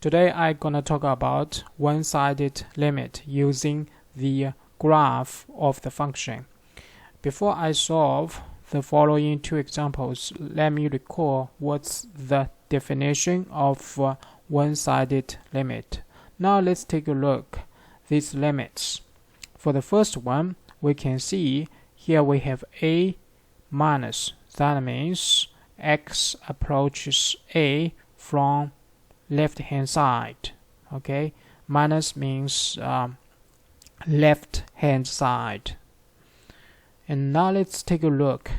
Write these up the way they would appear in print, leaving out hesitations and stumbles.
Today I'm gonna talk about one-sided limit using the graph of the function. Before I solve the following two examples, let me recall what's the definition of one-sided limit. Now let's take a look at these limits. For the first one, we can see here we have a minus. That means x approaches a from left hand side. Okay, minus means left hand side. And now let's take a look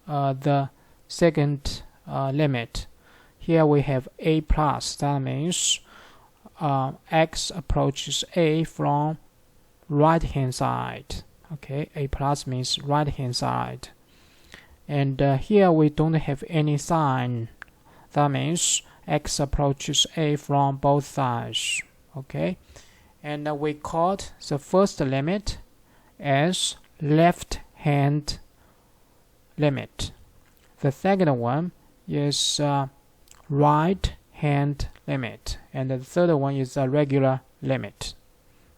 the second limit. Here we have a plus. That means x approaches a from right hand side. Okay, a plus means right hand side. And here we don't have any sign. That means x approaches a from both sides. Okay, and we called the first limit as left hand limit. The second one is right hand limit, and the third one is a regular limit.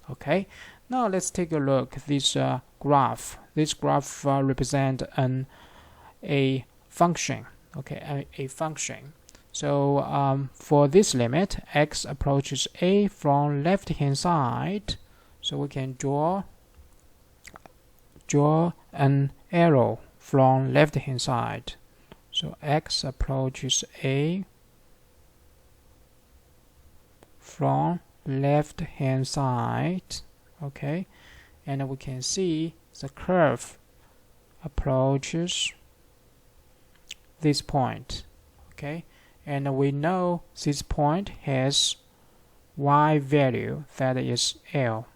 Okay, now let's take a look at this graph. This graph represents a function. Okay, a function. So for this limit, x approaches a from left hand side. So we can draw an arrow from left hand side. So x approaches a from left hand side. Okay, and we can see the curve approaches this point. Okay, and we know this point has y value, that is L.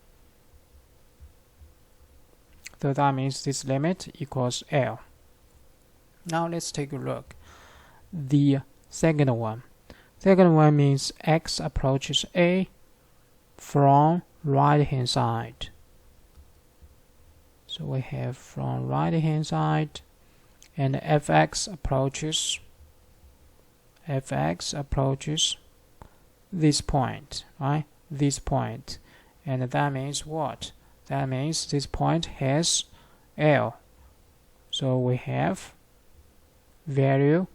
So that means this limit equals L. Now let's take a look. The second one. Second one means x approaches a from right hand side. So we have from right hand side, and fx approaches this point, right? This point. And that means what? That means this point has L. So we have value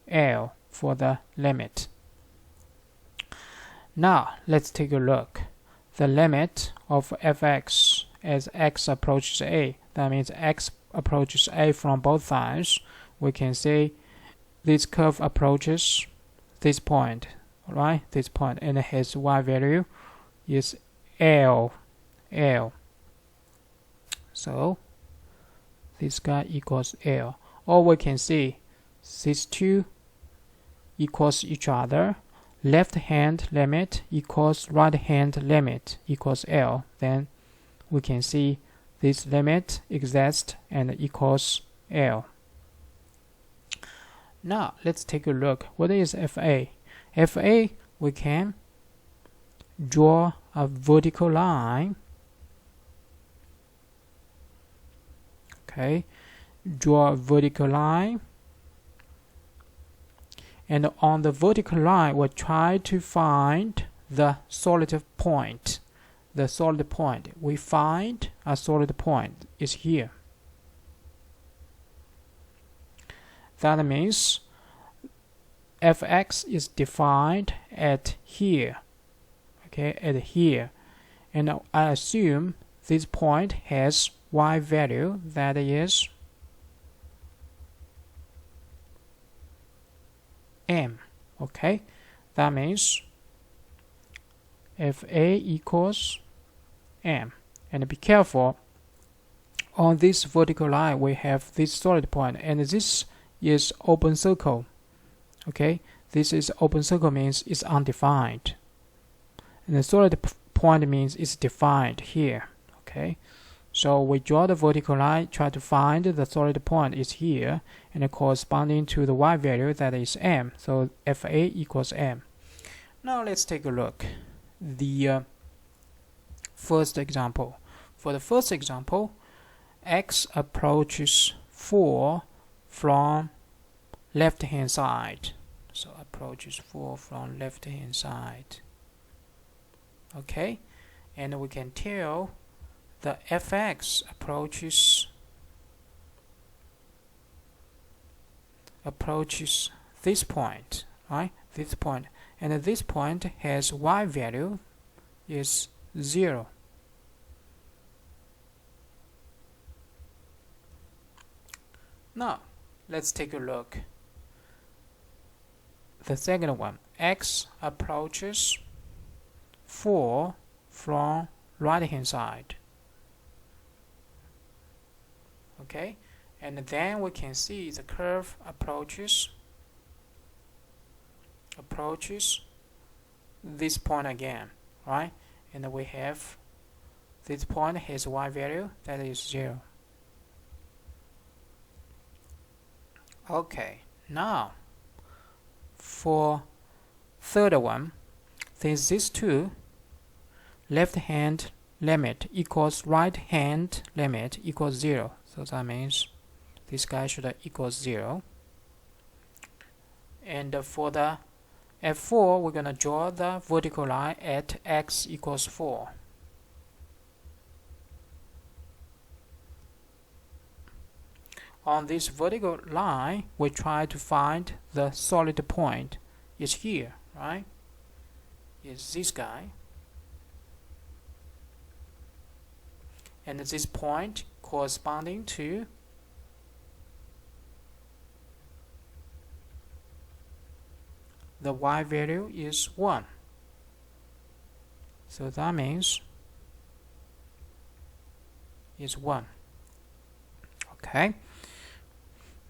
L for the limit. Now let's take a look. The limit of fx as x approaches a, that means x approaches a from both sides. We can say this curve approaches this point, right? This point, and it has y value is L. So this guy equals L. Or we can see these two equals each other. Left hand limit equals right hand limit equals L. Then we can see this limit exists and equals L. Now let's take a look. What is FA? FA, we can draw a vertical line. Okay, draw a vertical line. And on the vertical line, we'll try to find the solid point. The solid point. We find a solid point is here. That means fx is defined at here. Okay, at here. And I assume this point has y value, that is m. Okay, that means fa equals m. And be careful, on this vertical line we have this solid point, and this is open circle. Okay, this is open circle, means it's undefined, and the solid point means it's defined here. Okay, so we draw the vertical line, try to find the solid point is here, and corresponding to the y value, that is m. So fa equals m. Now let's take a look the first example. For the first example, x approaches 4 from left hand side. So approaches 4 from left hand side. Okay, and we can tell the fx approaches this point, right? This point, and this point has y value is 0. Now let's take a look. The second one, x approaches 4 from right hand side. Okay, and then we can see the curve approaches this point again, right? And we have this point has y value that is 0. Okay, now for third one, since these two, left hand limit equals right hand limit equals 0, so that means this guy should equal 0. And for the f4, we're going to draw the vertical line at x equals 4. On this vertical line, we try to find the solid point. Is here, right? Is this guy. And this point corresponding to the y value is 1. So that means it's 1. Okay.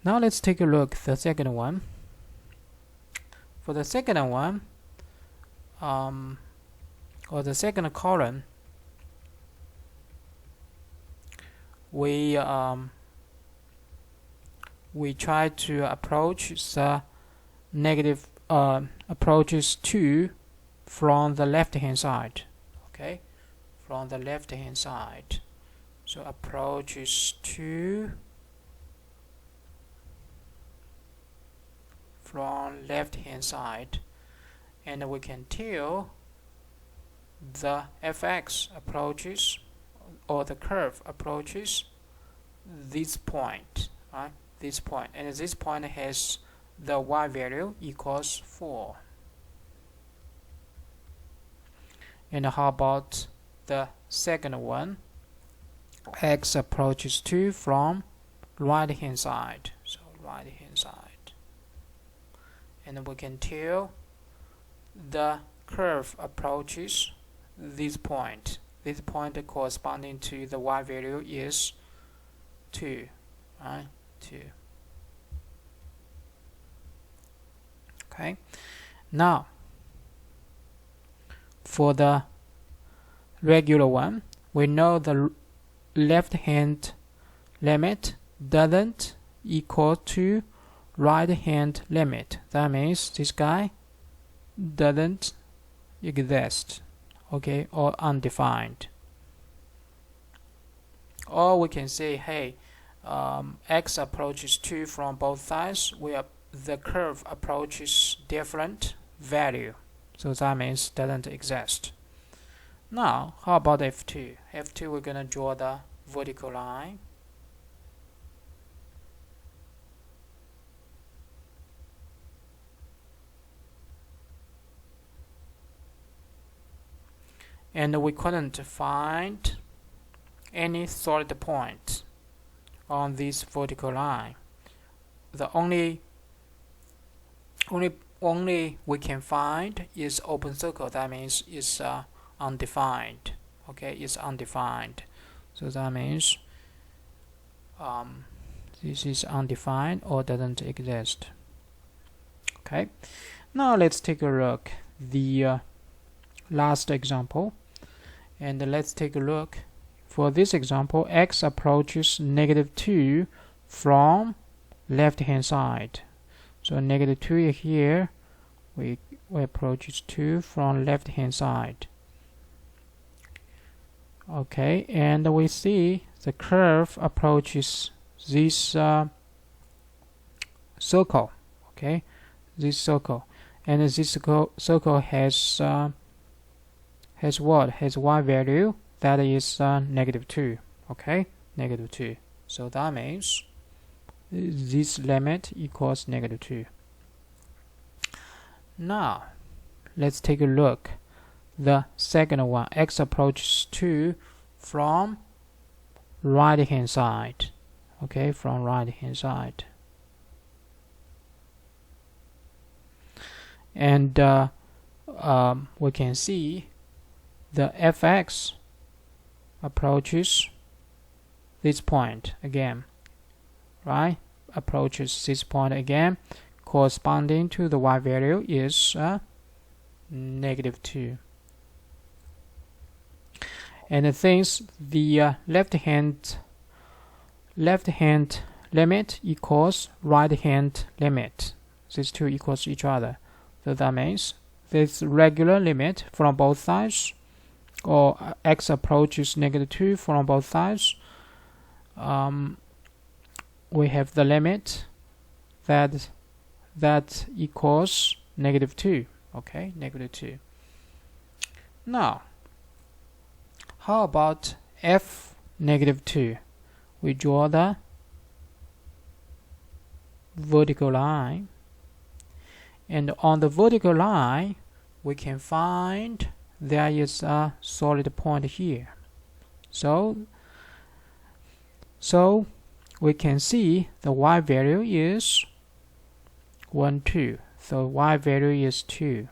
Now let's take a look at the second one. For the second one, or the second column, we try to approach the negative approaches 2 from the left hand side. Okay, from the left hand side. So approaches 2 from left hand side, and we can tell the fx approaches, or the curve approaches this point, right? This point, and this point has the y value equals 4. And how about the second one? X approaches 2 from right hand side, so right hand side, and we can tell the curve approaches this point. This point corresponding to the y value is 2, right? 2. Okay. Now, for the regular one, we know the left hand limit doesn't equal to right hand limit. That means this guy doesn't exist, okay, or undefined. Or we can say, hey, x approaches 2 from both sides, the curve approaches different value, so that means doesn't exist. Now, how about f2? f2, we're going to draw the vertical line. And we couldn't find any solid point on this vertical line. The only we can find is open circle. That means it's undefined. Okay, it's undefined. So that means this is undefined or doesn't exist. Okay, now let's take a look at the last example, and let's take a look. For this example, x approaches -2 from left hand side. So -2 here, we approaches 2 from left hand side. Okay, and we see the curve approaches this circle. Okay, this circle, and this circle has has what? Has y value that is negative 2. Okay, negative 2. So that means this limit equals negative 2. Now, let's take a look. The second one, x approaches 2 from right hand side. Okay, from right hand side. And we can see the fx approaches this point again, right? Approaches this point again, corresponding to the y value is negative 2. And since the left hand limit equals right hand limit, these two equals each other. So that means this regular limit from both sides, or x approaches negative 2 from both sides, we have the limit that equals negative 2. Okay, negative 2. Now, how about f negative 2? We draw the vertical line, and on the vertical line we can find there is a solid point here. So we can see the y value is 1, 2. So y value is 2.